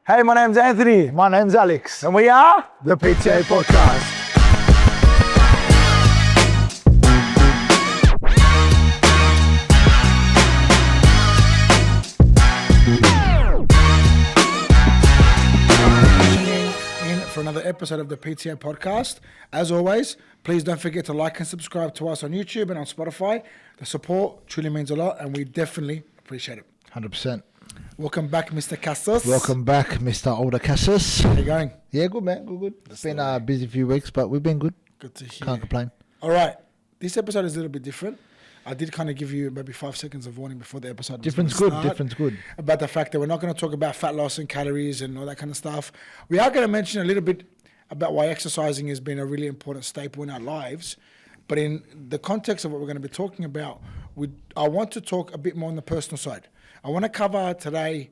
Hey, my name's Anthony. My name's Alex. And we are The PTA Podcast. In for another episode of the PTA Podcast. As always, please don't forget to like and subscribe to us on YouTube and on Spotify. The support truly means a lot, and we definitely appreciate it. 100%. Welcome back, Mr. Casas. Welcome back, Mr. Older Cassis. How you going? Yeah, good, man. Good. It's been a busy few weeks, but we've been good. Good to hear. Can't complain. All right. This episode is a little bit different. I did kind of give you maybe 5 seconds of warning before the episode. Different's was gonna good. start Different's good. About the fact that we're not going to talk about fat loss and calories and all that kind of stuff. We are going to mention a little bit about why exercising has been a really important staple in our lives. But in the context of what we're going to be talking about, I want to talk a bit more on the personal side. I want to cover today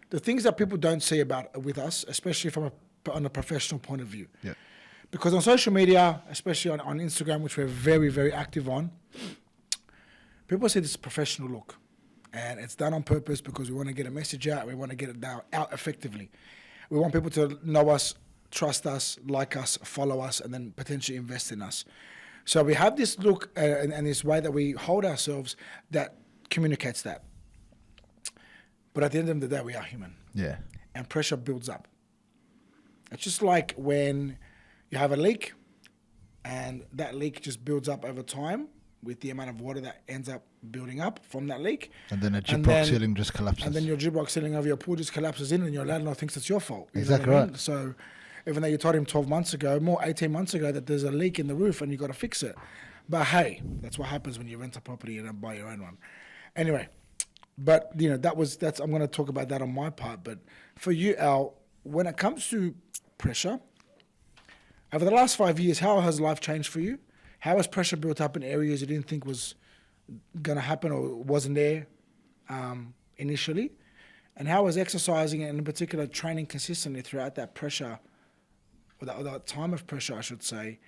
the things that people don't see about with us, especially on a professional point of view. Yeah. Because on social media, especially on Instagram, which we're very, very active on, people see this professional look. And it's done on purpose because we want to get a message out. We want to get it out effectively. We want people to know us, trust us, like us, follow us, and then potentially invest in us. So we have this look and this way that we hold ourselves that communicates that. But at the end of the day, we are human. Yeah. And pressure builds up. It's just like when you have a leak and that leak just builds up over time with the amount of water that ends up building up from that leak. And then a gyprock ceiling just collapses. And then your gyprock ceiling over your pool just collapses in and your landlord thinks it's your fault. You know Exactly what I mean? right. So even though you told him 18 months ago that there's a leak in the roof and you got to fix it. But hey, that's what happens when you rent a property and don't buy your own one. Anyway, but you know, that's I'm going to talk about that on my part. But for you, Al, when it comes to pressure, over the last 5 years, how has life changed for you? How has pressure built up in areas you didn't think was going to happen or wasn't there initially? And how has exercising and in particular training consistently throughout that pressure, or that time of pressure, I should say,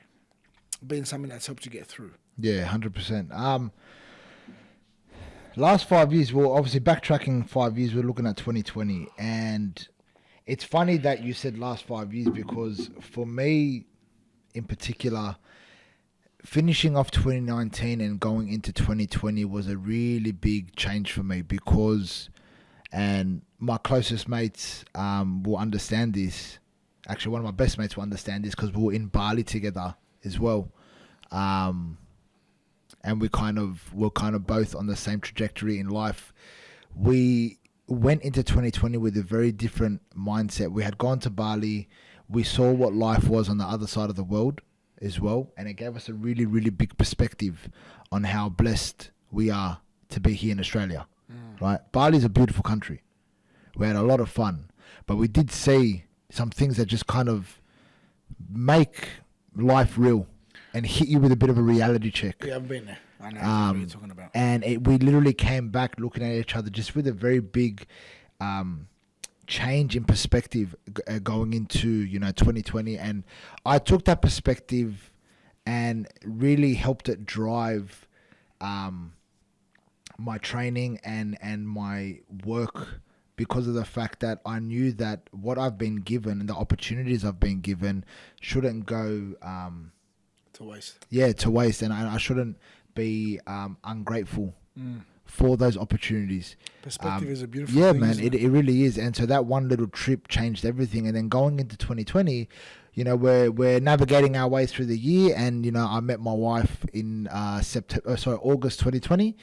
been something that's helped you get through? Yeah, 100%. Last 5 years, well, obviously backtracking 5 years, we're looking at 2020. And it's funny that you said last 5 years because for me in particular, finishing off 2019 and going into 2020 was a really big change for me because, and my closest mates will understand this. Actually, one of my best mates will understand this because we were in Bali together as well. And we're kind of both on the same trajectory in life. We went into 2020 with a very different mindset. We had gone to Bali. We saw what life was on the other side of the world as well. And it gave us a really, really big perspective on how blessed we are to be here in Australia, right? Bali's a beautiful country. We had a lot of fun, but we did see some things that just kind of make life real and hit you with a bit of a reality check. Yeah, I've been there. I know what you're talking about. And we literally came back looking at each other just with a very big change in perspective going into 2020. And I took that perspective and really helped it drive my training and my work, because of the fact that I knew that what I've been given and the opportunities I've been given shouldn't go to waste. Yeah, to waste, and I shouldn't be ungrateful for those opportunities. Perspective is a beautiful thing. Yeah, man, it really is. And so that one little trip changed everything. And then going into 2020, we're navigating our way through the year, and I met my wife in August 2020.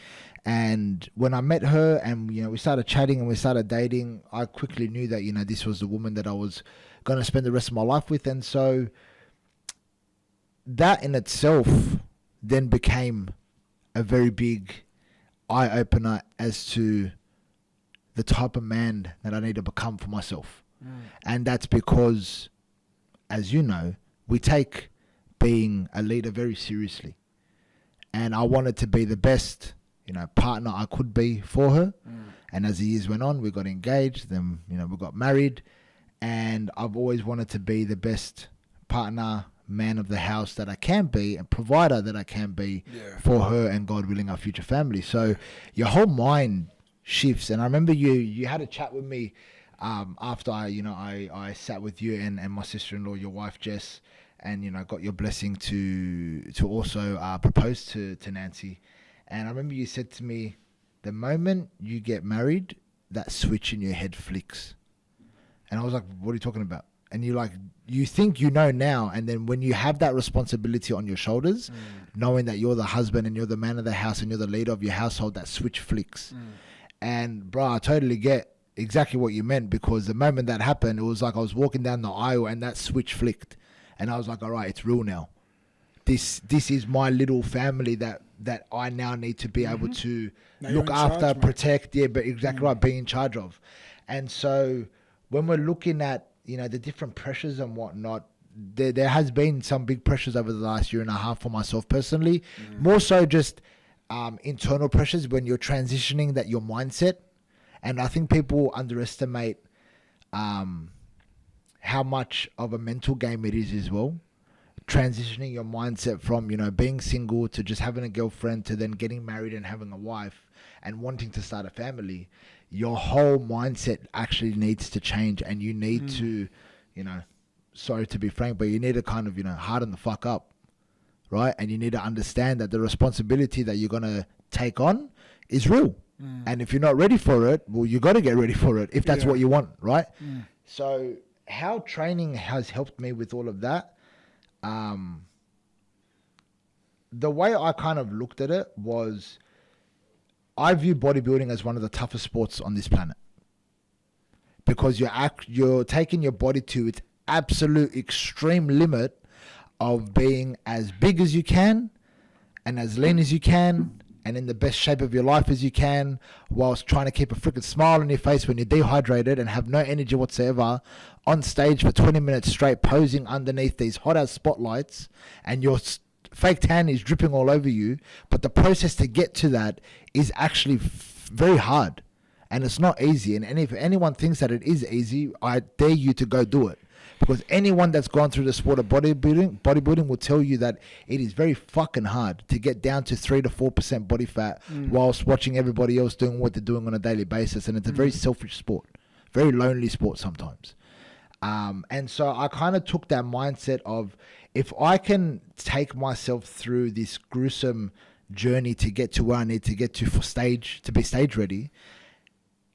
And when I met her and we started chatting and we started dating, I quickly knew that this was the woman that I was going to spend the rest of my life with. And so that in itself then became a very big eye-opener as to the type of man that I need to become for myself. And that's because, as you know, we take being a leader very seriously. And I wanted to be the best partner I could be for her. And as the years went on, we got engaged, then we got married, and I've always wanted to be the best partner, man of the house that I can be, and provider that I can be for her and, God willing, our future family. So your whole mind shifts. And I remember you had a chat with me after I sat with you and my sister-in-law, your wife Jess, and got your blessing to also propose to Nancy. And I remember you said to me, the moment you get married, that switch in your head flicks. And I was like, what are you talking about? And you think now, and then when you have that responsibility on your shoulders, knowing that you're the husband and you're the man of the house and you're the leader of your household, that switch flicks. And bro, I totally get exactly what you meant, because the moment that happened, it was like I was walking down the aisle and that switch flicked, and I was like, all right, it's real now. This is my little family that I now need to be able to look after, charge, protect, but exactly right, be in charge of. And so when we're looking at the different pressures and whatnot, there has been some big pressures over the last year and a half for myself personally, more so just internal pressures when you're transitioning your mindset. And I think people underestimate how much of a mental game it is as well. Transitioning your mindset from being single to just having a girlfriend to then getting married and having a wife and wanting to start a family. Your whole mindset actually needs to change, and you need to, sorry to be frank, but you need to kind of harden the fuck up, right? And you need to understand that the responsibility that you're gonna take on is real. And if you're not ready for it, well, you got to get ready for it if that's what you want, right? So how training has helped me with all of that, the way I kind of looked at it was, I view bodybuilding as one of the toughest sports on this planet, because you're taking your body to its absolute extreme limit of being as big as you can and as lean as you can and in the best shape of your life as you can, whilst trying to keep a freaking smile on your face when you're dehydrated and have no energy whatsoever, on stage for 20 minutes straight, posing underneath these hot ass spotlights, and your fake tan is dripping all over you. But the process to get to that is actually very hard, and it's not easy. And if anyone thinks that it is easy, I dare you to go do it. Because anyone that's gone through the sport of bodybuilding will tell you that it is very fucking hard to get down to 3 to 4% body fat whilst watching everybody else doing what they're doing on a daily basis. And it's a very selfish sport, very lonely sport sometimes. And so I kind of took that mindset of, if I can take myself through this gruesome journey to get to where I need to get to to be stage ready,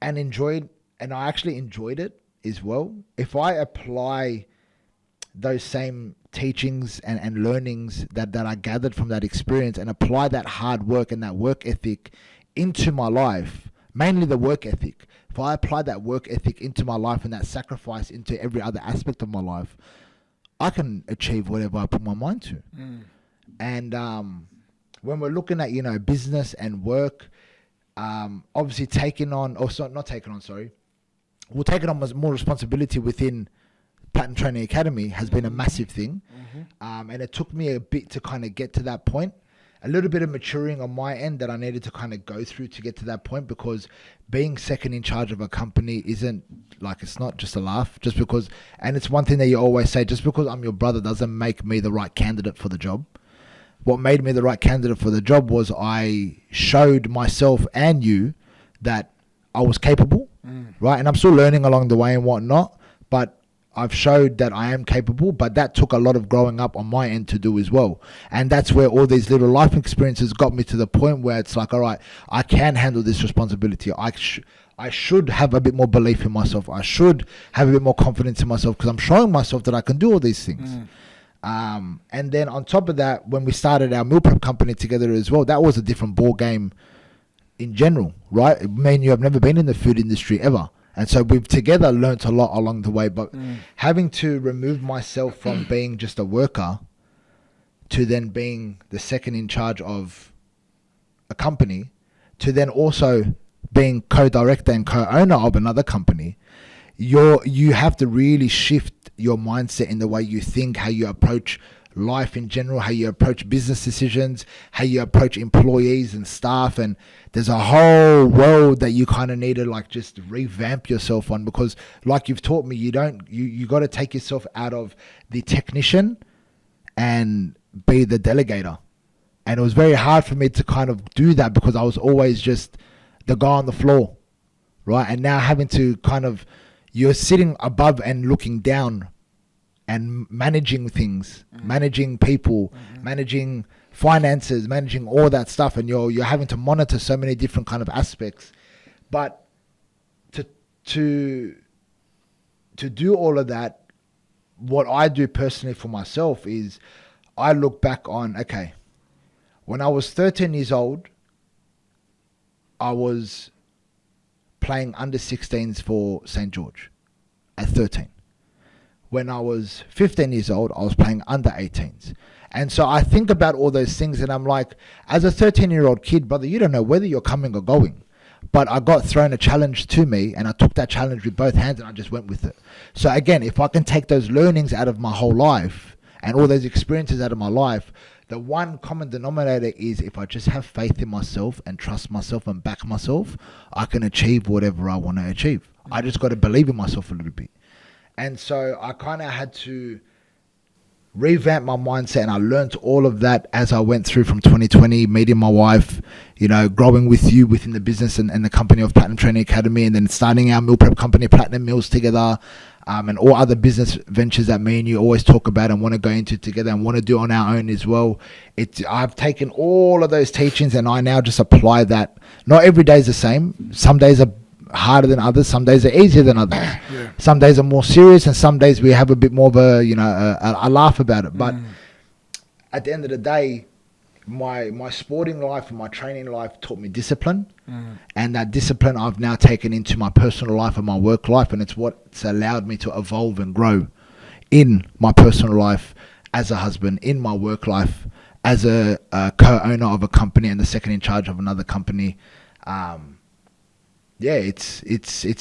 and I actually enjoyed it as well. If I apply those same teachings and learnings that I gathered from that experience and apply that hard work and that work ethic into my life, mainly the work ethic, if I apply that work ethic into my life and that sacrifice into every other aspect of my life, I can achieve whatever I put my mind to. And when we're looking at business and work, obviously taking on more responsibility within Platinum Training Academy has been a massive thing. And it took me a bit to kind of get to that point. A little bit of maturing on my end that I needed to kind of go through to get to that point, because being second in charge of a company it's not just a laugh, and it's one thing that you always say, just because I'm your brother doesn't make me the right candidate for the job. What made me the right candidate for the job was I showed myself and you that I was capable, right? And I'm still learning along the way and whatnot, but I've showed that I am capable, but that took a lot of growing up on my end to do as well. And that's where all these little life experiences got me to the point where it's like, all right, I can handle this responsibility. I should have a bit more belief in myself. I should have a bit more confidence in myself, because I'm showing myself that I can do all these things. And then on top of that, when we started our meal prep company together as well, that was a different ball game in general, right? I mean, you have never been in the food industry ever. And so we've together learnt a lot along the way, but having to remove myself from being just a worker to then being the second in charge of a company, to then also being co-director and co-owner of another company, you have to really shift your mindset in the way you think, how you approach life in general, how you approach business decisions, how you approach employees and staff. And there's a whole world that you kind of need to just revamp yourself on, because like you've taught me, you got to take yourself out of the technician and be the delegator. And it was very hard for me to kind of do that, because I was always just the guy on the floor, right? And now having to kind of you're sitting above and looking down and managing things, managing people, managing finances, managing all that stuff, and you're having to monitor so many different kind of aspects. But to do all of that, what I do personally for myself is I look back on, okay, when I was 13 years old, I was playing under 16s for St. George at 13. When I was 15 years old, I was playing under 18s. And so I think about all those things and I'm like, as a 13-year-old kid, brother, you don't know whether you're coming or going. But I got thrown a challenge to me and I took that challenge with both hands and I just went with it. So again, if I can take those learnings out of my whole life and all those experiences out of my life, the one common denominator is if I just have faith in myself and trust myself and back myself, I can achieve whatever I want to achieve. I just got to believe in myself a little bit. And so I kind of had to revamp my mindset, and I learned all of that as I went through from 2020, meeting my wife, you know, growing with you within the business and the company of Platinum Training Academy, and then starting our meal prep company, Platinum Meals, together, and all other business ventures that me and you always talk about and want to go into together and want to do on our own as well. I've taken all of those teachings and I now just apply that. Not every day is the same. Some days are harder than others. Some days are easier than others. Yeah. Some days are more serious, and some days we have a bit more of a laugh about it. But at the end of the day, my sporting life and my training life taught me discipline, and that discipline I've now taken into my personal life and my work life, and it's what's allowed me to evolve and grow in my personal life as a husband, in my work life as a co-owner of a company and the second in charge of another company. Yeah, it's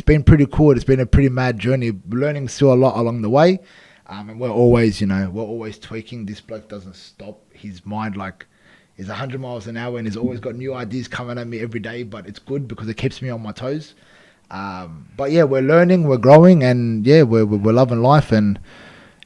been pretty cool. It's been a pretty mad journey, learning still a lot along the way. And we're always tweaking. This bloke doesn't stop. His mind is 100 miles an hour and he's always got new ideas coming at me every day, but it's good because it keeps me on my toes. But yeah, we're learning, we're growing, and yeah, we're loving life. And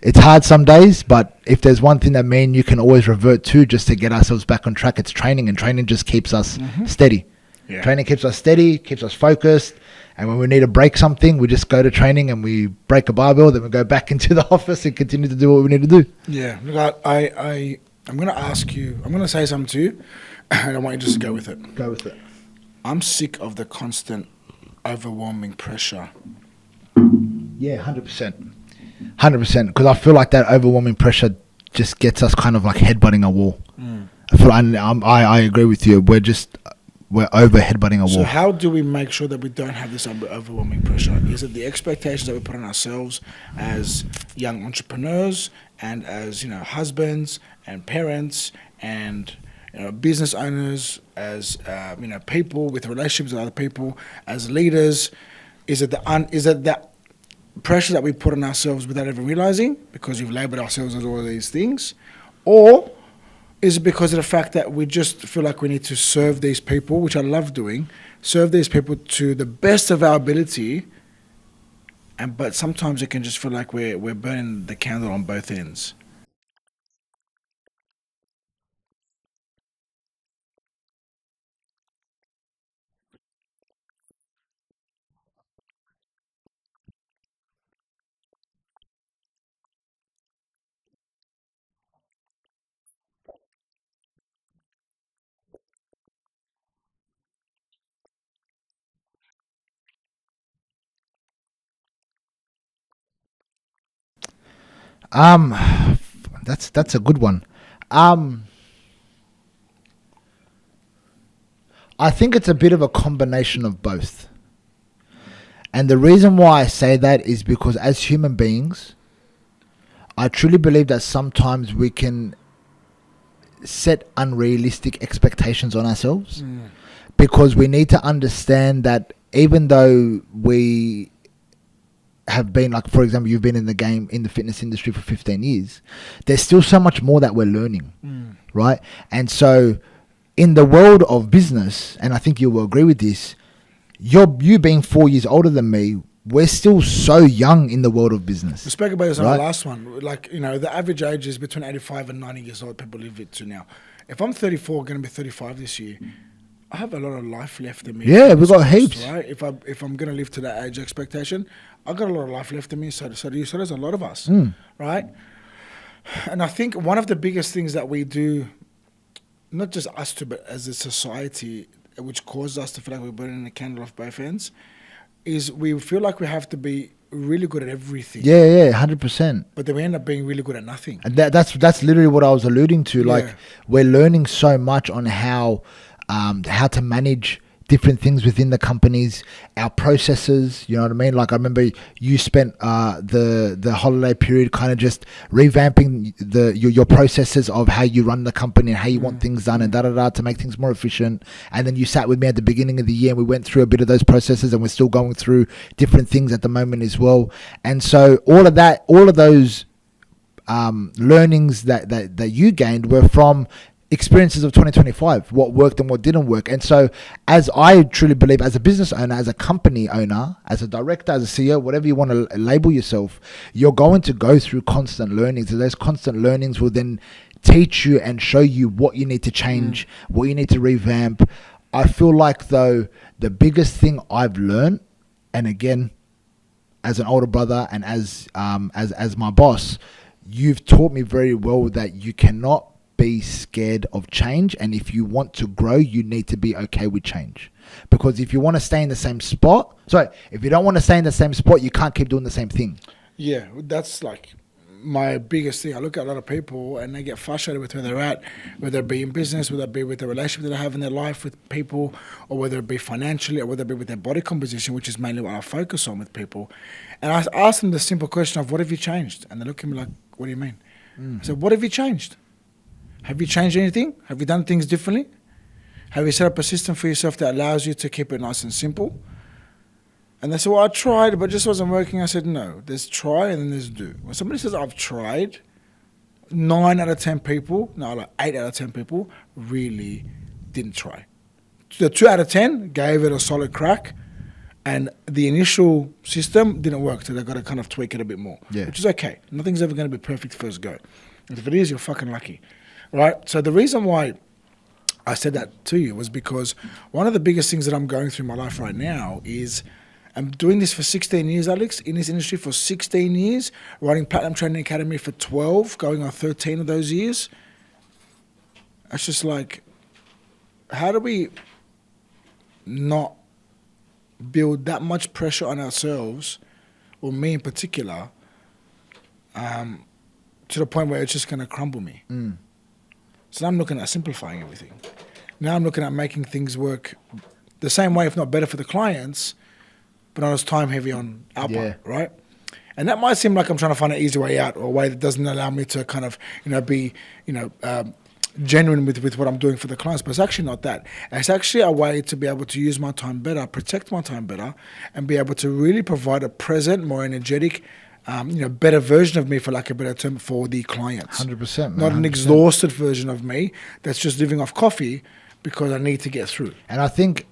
it's hard some days, but if there's one thing that me and you can always revert to just to get ourselves back on track, it's training, and training just keeps us steady. Yeah. Training keeps us steady, keeps us focused, and when we need to break something, we just go to training and we break a barbell, then we go back into the office and continue to do what we need to do. Yeah, look, I'm going to ask you, I'm going to say something to you, and I want you just to go with it. Go with it. I'm sick of the constant, overwhelming pressure. Yeah, 100%. 100%, because I feel like that overwhelming pressure just gets us kind of like headbutting a wall. I agree with you. We're over headbutting a wall. So how do we make sure that we don't have this overwhelming pressure? Is it the expectations that we put on ourselves as young entrepreneurs and as, husbands and parents and, business owners, as, people with relationships with other people, as leaders? Is it that pressure that we put on ourselves without ever realizing because we've labeled ourselves as all of these things? Or is it because of the fact that we just feel like we need to serve these people, which I love doing, serve these people to the best of our ability, but sometimes it can just feel like we're burning the candle on both ends? That's a good one. I think it's a bit of a combination of both. And the reason why I say that is because as human beings, I truly believe that sometimes we can set unrealistic expectations on ourselves because we need to understand that even though we have been, like, for example, you've been in the fitness industry for 15 years, there's still so much more that we're learning, right? And so in the world of business, and I think you will agree with this, you being 4 years older than me, we're still so young in the world of business. We spoke about this on the last one. Like, the average age is between 85 and 90 years old, people live it to now. If I'm 34, going to be 35 this year, I have a lot of life left in me. Yeah, from we've this got course, heaps. right? If I'm gonna live to that age expectation, I've got a lot of life left in me. So do you. So there's a lot of us, Mm. right? And I think one of the biggest things that we do, not just us two, but as a society, which causes us to feel like we're burning the candle off both ends, is we feel like we have to be really good at everything, Yeah, 100%. but then we end up being really good at nothing. And that's literally what I was alluding to. Like, Yeah. we're learning so much on how to manage different things within the companies, our processes. You know what I mean? Like, I remember you spent the holiday period kind of just revamping your processes of how you run the company and how you want things done and to make things more efficient. And then you sat with me at the beginning of the year and we went through a bit of those processes, and we're still going through different things at the moment as well. And so all of those learnings that you gained were from experiences of 2025, what worked and what didn't work. And so, as I truly believe, as a business owner, as a company owner, as a director, as a CEO, whatever you want to label yourself, you're going to go through constant learnings. And those constant learnings will then teach you and show you what you need to change, what you need to revamp. I feel like, though, the biggest thing I've learned, and again, as an older brother and as my boss, you've taught me very well that you cannot be scared of change, and if you want to grow, you need to be okay with change. Because if you want to stay in the same spot, if you don't want to stay in the same spot, you can't keep doing the same thing. Yeah, that's like my biggest thing. I look at a lot of people and they get frustrated with where they're at, whether it be in business, whether it be with the relationship that they have in their life with people, or whether it be financially, or whether it be with their body composition, which is mainly what I focus on with people. And I ask them the simple question of, what have you changed? And they look at me like, what do you mean? I said, what have you changed? Have you changed anything? Have you done things differently? Have you set up a system for yourself that allows you to keep it nice and simple? And they said, well, I tried, but it just wasn't working. I said, no, there's try and then there's do. When somebody says, I've tried, 9 out of 10 people, no, like 8 out of 10 people really didn't try. The 2 out of 10 gave it a solid crack, and the initial system didn't work, so they've got to kind of tweak it a bit more, which is okay. Nothing's ever going to be perfect first go. And if it is, you're fucking lucky. Right? So the reason why I said that to you was because one of the biggest things that I'm going through in my life right now is I'm doing this for 16 years, Alex, in this industry for 16 years, running Platinum Training Academy for 12, going on 13 of those years. It's just like, how do we not build that much pressure on ourselves, or me in particular, to the point where it's just going to crumble me? So now I'm looking at simplifying everything. Now I'm looking at making things work the same way, if not better, for the clients, but not as time heavy on our part, right? And that might seem like I'm trying to find an easy way out, or a way that doesn't allow me to kind of, be, genuine with what I'm doing for the clients, but it's actually not that. It's actually a way to be able to use my time better, protect my time better, and be able to really provide a present, more energetic, better version of me, for lack of a better term, for the clients. 100%, man, Not an 100%. exhausted version of me that's just living off coffee because I need to get through. And I think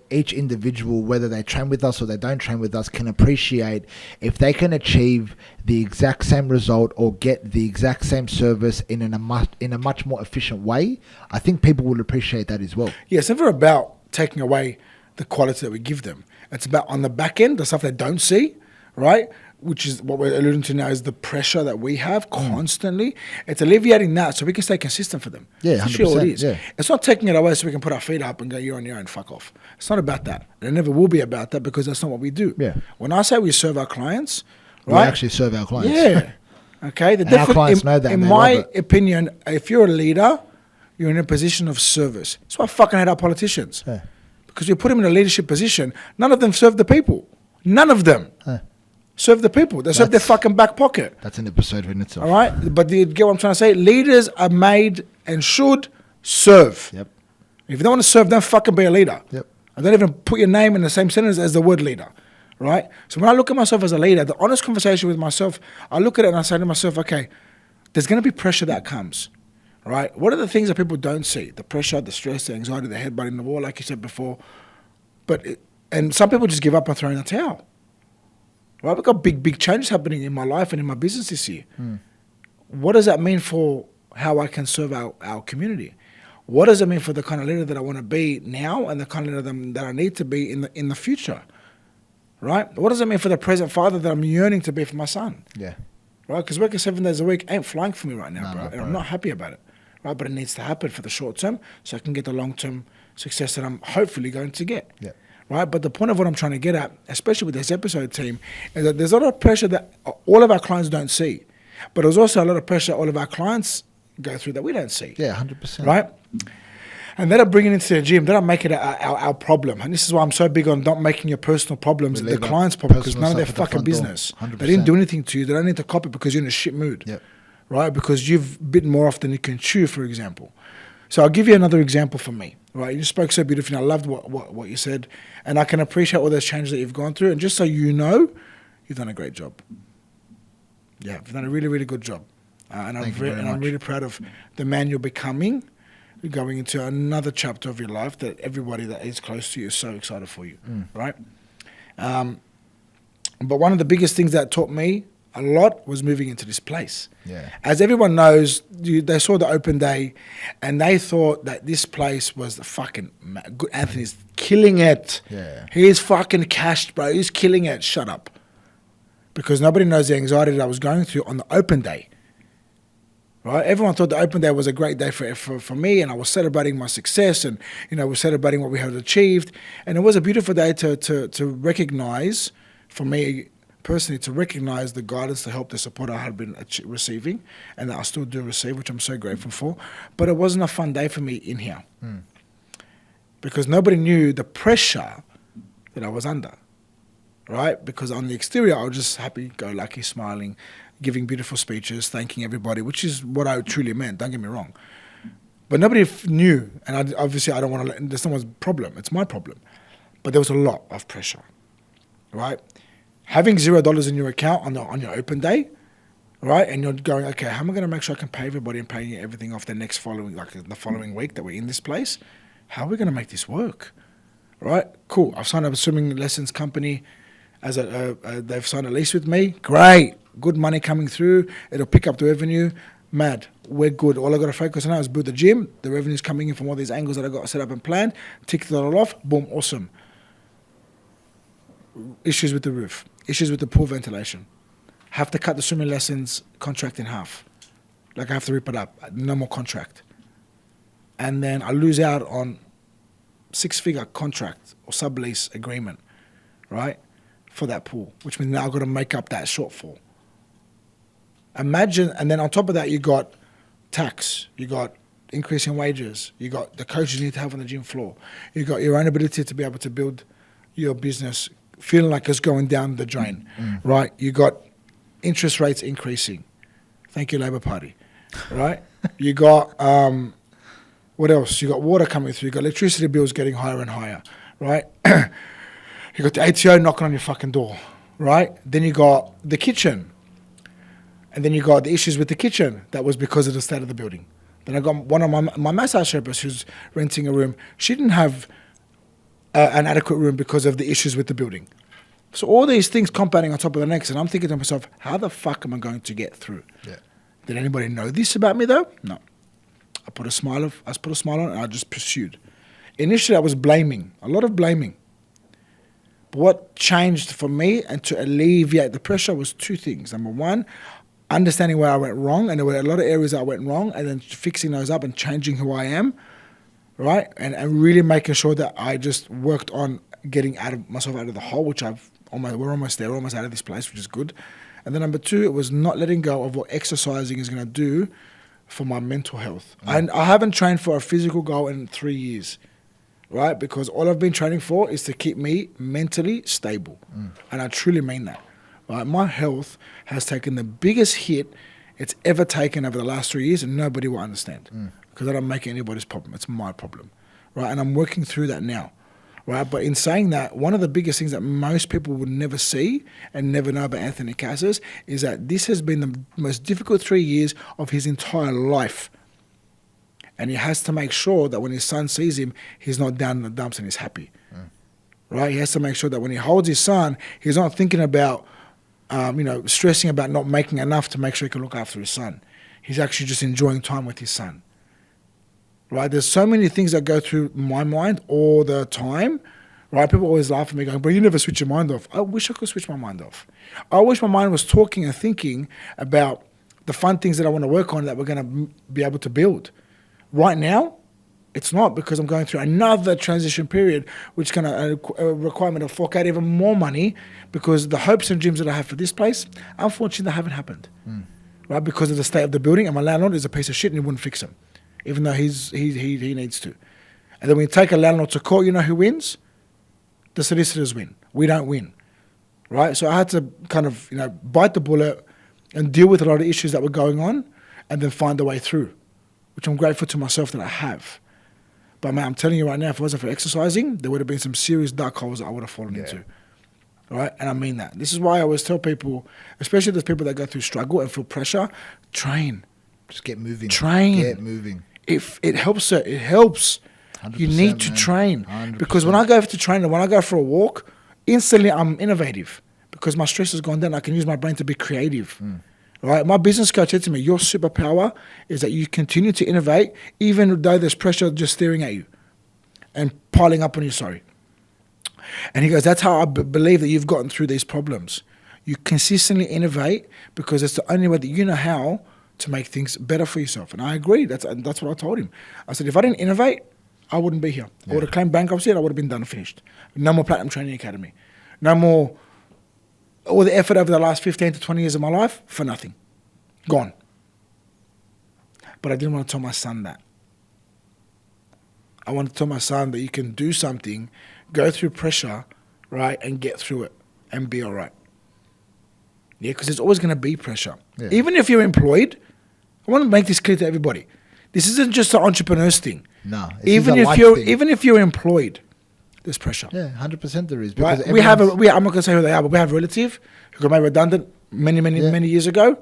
each individual, whether they train with us or they don't train with us, can appreciate if they can achieve the exact same result or get the exact same service in a much more efficient way. I think people will appreciate that as well. Yeah, it's never about taking away the quality that we give them. It's about, on the back end, the stuff they don't see, right? Which is what we're alluding to now, is the pressure that we have constantly. It's alleviating that so we can stay consistent for them. Yeah, That's actually all it 100%, is. yeah. It's not taking it away so we can put our feet up and go, you're on your own, fuck off. It's not about that. And it never will be about that, because that's not what we do. Yeah. When I say we serve our clients, We right? actually serve our clients. Yeah. Okay. And our clients know that, In and they my love it. opinion, if you're a leader, you're in a position of service. That's why I fucking hate our politicians. Yeah. Because you put them in a leadership position, none of them serve the people. None of them serve the people. They serve their That's- fucking back pocket. That's an episode in itself. All right? But do you get what I'm trying to say? Leaders are made and should serve. Yep. If you don't want to serve, don't fucking be a leader. Yep. And don't even put your name in the same sentence as the word leader, right? So when I look at myself as a leader, the honest conversation with myself, I look at it and I say to myself, okay, there's going to be pressure that comes, right? What are the things that people don't see? The pressure, the stress, the anxiety, the head butting the wall, like you said before. And some people just give up and throw in the towel. Right? We've got big changes happening in my life and in my business this year. What does that mean for how I can serve our community? what does it mean for the kind of leader that I want to be now and the kind of leader that I need to be in the future, right? What does it mean for the present father that I'm yearning to be for my son, Yeah. right? Because working 7 days a week ain't flying for me right now, No, bro, no, and bro. I'm not happy about it, right? But it needs to happen for the short term so I can get the long-term success that I'm hopefully going to get. Yeah. Right, but the point of what I'm trying to get at, especially with this episode team, is that there's a lot of pressure that all of our clients don't see, but there's also a lot of pressure all of our clients go through that we don't see. Yeah, 100%. Right, and that are bringing it into the gym. That are making it our problem, and this is why I'm so big on not making your personal problems We the leave our client's problem because personal none of their stuff at the fucking front door. business. 100%. They didn't do anything to you. They don't need to copy because you're in a shit mood. Yep. Right, because you've bitten more off than you can chew, for example. So I'll give you another example for me. Right, you spoke so beautifully. I loved what you said, and I can appreciate all those changes that you've gone through. And just so you know, you've done a great job. Yeah, you've done a really, really good job, and Thank you very I'm much. really proud of the man you're becoming. You're going into another chapter of your life that everybody that is close to you is so excited for you. Right. But one of the biggest things that taught me a lot was moving into this place. Yeah. As everyone knows, they saw the open day, and they thought that this place was the fucking good. Anthony's killing it. Yeah. He's fucking cashed, bro. He's killing it. Shut up. Because nobody knows the anxiety that I was going through on the open day. Right? Everyone thought the open day was a great day for me, and I was celebrating my success, and we're celebrating what we had achieved, and it was a beautiful day to recognize, for me personally, to recognize the guidance, the help, the support I had been receiving, and that I still do receive, which I'm so grateful for. But it wasn't a fun day for me in here because nobody knew the pressure that I was under. Right? Because on the exterior, I was just happy, go lucky, smiling, giving beautiful speeches, thanking everybody, which is what I truly meant. Don't get me wrong. But nobody knew, and obviously I don't want to let, there's someone's problem. It's my problem. But there was a lot of pressure, right? Having $0 in your account on your open day, right? And you're going, okay, how am I going to make sure I can pay everybody and paying everything off the following week that we're in this place? How are we going to make this work? Right? Cool. I've signed up a swimming lessons company. They've signed a lease with me. Great. Good money coming through. It'll pick up the revenue. Mad. We're good. All I got to focus on now is build the gym. The revenue's coming in from all these angles that I got set up and planned. Tick that all off. Boom. Awesome. Issues with the roof. Issues with the pool ventilation. Have to cut the swimming lessons contract in half. Like I have to rip it up. No more contract. And then I lose out on 6-figure contract or sublease agreement, right? For that pool, which means now I've got to make up that shortfall. Imagine, and then on top of that, you got tax, you got increasing wages, you got the coaches you need to have on the gym floor, you got your own ability to be able to build your business, feeling like it's going down the drain, right? You got interest rates increasing. Thank you, Labour Party, right? You got, what else? You got water coming through, you got electricity bills getting higher and higher, right? You got the ATO knocking on your fucking door, right? Then you got the kitchen. And then you got the issues with the kitchen. That was because of the state of the building. Then I got one of my massage therapists who's renting a room. She didn't have an adequate room because of the issues with the building. So all these things compounding on top of the next. And I'm thinking to myself, how the fuck am I going to get through? Yeah. Did anybody know this about me though? No. I put a smile on and I just pursued. Initially I was blaming, a lot of blaming. But what changed for me and to alleviate the pressure was two things. Number one, understanding where I went wrong, and there were a lot of areas I went wrong, and then fixing those up and changing who I am, right? And really making sure that I just worked on getting myself out of the hole, which we're almost there, we're almost out of this place, which is good. And then number two, it was not letting go of what exercising is going to do for my mental health. And I haven't trained for a physical goal in 3 years. Right? Because all I've been training for is to keep me mentally stable. And I truly mean that. Right? My health has taken the biggest hit it's ever taken over the last 3 years, and nobody will understand. Because I don't make it anybody's problem. It's my problem. Right? And I'm working through that now. Right? But in saying that, one of the biggest things that most people would never see and never know about Anthony Casas is that this has been the most difficult 3 years of his entire life. And he has to make sure that when his son sees him, he's not down in the dumps and he's happy. Right? He has to make sure that when he holds his son, he's not thinking about, stressing about not making enough to make sure he can look after his son. He's actually just enjoying time with his son. right? There's so many things that go through my mind all the time, right? People always laugh at me going, "But you never switch your mind off." I wish I could switch my mind off. I wish my mind was talking and thinking about the fun things that I want to work on that we're going to be able to build. Right now, it's not, because I'm going through another transition period, which is going to require me to fork out even more money, because the hopes and dreams that I have for this place, unfortunately, they haven't happened. Right? Because of the state of the building, and my landlord is a piece of shit and he wouldn't fix them, even though he needs to. And then when you take a landlord to court, you know who wins? The solicitors win. We don't win. Right? So I had to kind of, bite the bullet and deal with a lot of issues that were going on, and then find a way through, which I'm grateful to myself that I have. But man, I'm telling you right now, if it wasn't for exercising, there would have been some serious dark holes that I would have fallen into. Right? And I mean that. This is why I always tell people, especially those people that go through struggle and feel pressure, train. Just get moving. Train. Get moving. If it helps, sir. It helps. You need to train. 100%. Because when I go to train and when I go for a walk, instantly I'm innovative, because my stress has gone down. I can use my brain to be creative. Right? My business coach said to me, your superpower is that you continue to innovate even though there's pressure just staring at you and piling up on you, And he goes, that's how I believe that you've gotten through these problems. You consistently innovate because it's the only way that you know how to make things better for yourself. And I agree. That's what I told him. I said, if I didn't innovate, I wouldn't be here. I would have claimed bankruptcy and I would have been done and finished. No more Platinum Training Academy. No more, all the effort over the last 15 to 20 years of my life for nothing. Gone. But I didn't want to tell my son that. I wanted to tell my son that you can do something, go through pressure, right, and get through it and be all right. Yeah, because there's always going to be pressure. Yeah. Even if you're employed, I want to make this clear to everybody. This isn't just an entrepreneur's thing. No, even if you're employed, there's pressure. Yeah, 100% there is. Right? I'm not going to say who they are, but we have a relative who got made redundant many years ago.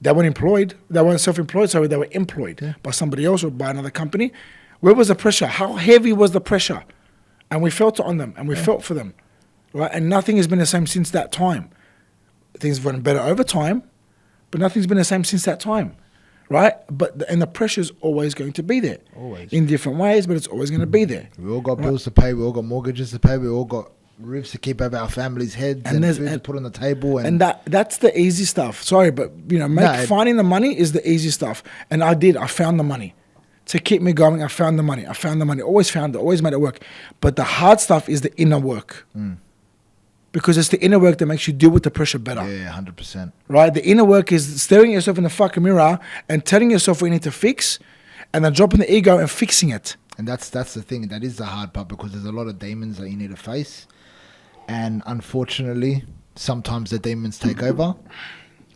They weren't employed. They weren't self-employed, so they were employed by somebody else or by another company. Where was the pressure? How heavy was the pressure? And we felt it on them, and we felt for them, right? And nothing has been the same since that time. Things have gotten better over time, but nothing's been the same since that time, right? And the pressure's always going to be there. Always. In different ways, but it's always going to be there. We all got bills to pay. We all got mortgages to pay. We all got roofs to keep over our families' heads and food to put on the table. And that's the easy stuff. Sorry, but finding the money is the easy stuff. And I found the money. To keep me going, I found the money. Always found it, always made it work. But the hard stuff is the inner work. Because it's the inner work that makes you deal with the pressure better. Yeah, 100%. Right? The inner work is staring at yourself in the fucking mirror and telling yourself what you need to fix, and then dropping the ego and fixing it. And that's the thing. That is the hard part, because there's a lot of demons that you need to face. And unfortunately, sometimes the demons take over.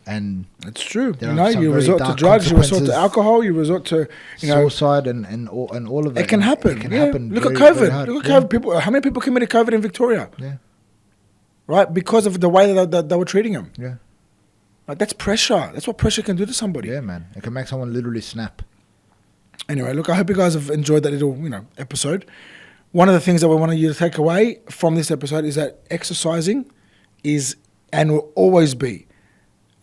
And it's true. You resort to drugs, you resort to alcohol, you resort to suicide and all of that. It can happen. It can happen. Look at COVID. Look at COVID. People. How many people committed COVID in Victoria? Yeah. Right, because of the way that they were treating them. Yeah. Like, that's pressure. That's what pressure can do to somebody. Yeah, man. It can make someone literally snap. Anyway, look, I hope you guys have enjoyed that little, episode. One of the things that we wanted you to take away from this episode is that exercising is and will always be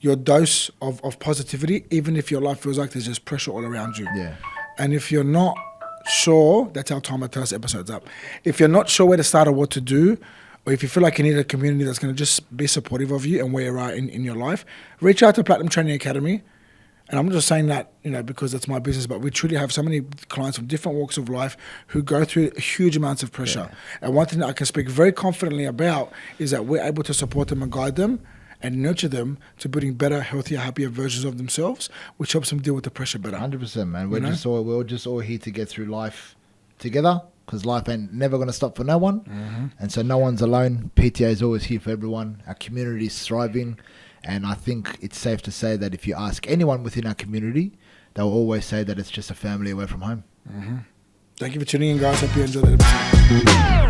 your dose of positivity, even if your life feels like there's just pressure all around you. Yeah. And if you're not sure, that's how time to tell us episodes up. If you're not sure where to start or what to do, or if you feel like you need a community that's going to just be supportive of you and where you're at in your life, reach out to Platinum Training Academy. And I'm just saying that, because it's my business, but we truly have so many clients from different walks of life who go through huge amounts of pressure. Yeah. And one thing that I can speak very confidently about is that we're able to support them and guide them and nurture them to building better, healthier, happier versions of themselves, which helps them deal with the pressure better. 100%, man. We're just all here to get through life together, because life ain't never going to stop for no one. Mm-hmm. And so no one's alone. PTA is always here for everyone. Our community is thriving. And I think it's safe to say that if you ask anyone within our community, they'll always say that it's just a family away from home. Mm-hmm. Thank you for tuning in, guys. Hope you enjoyed that episode.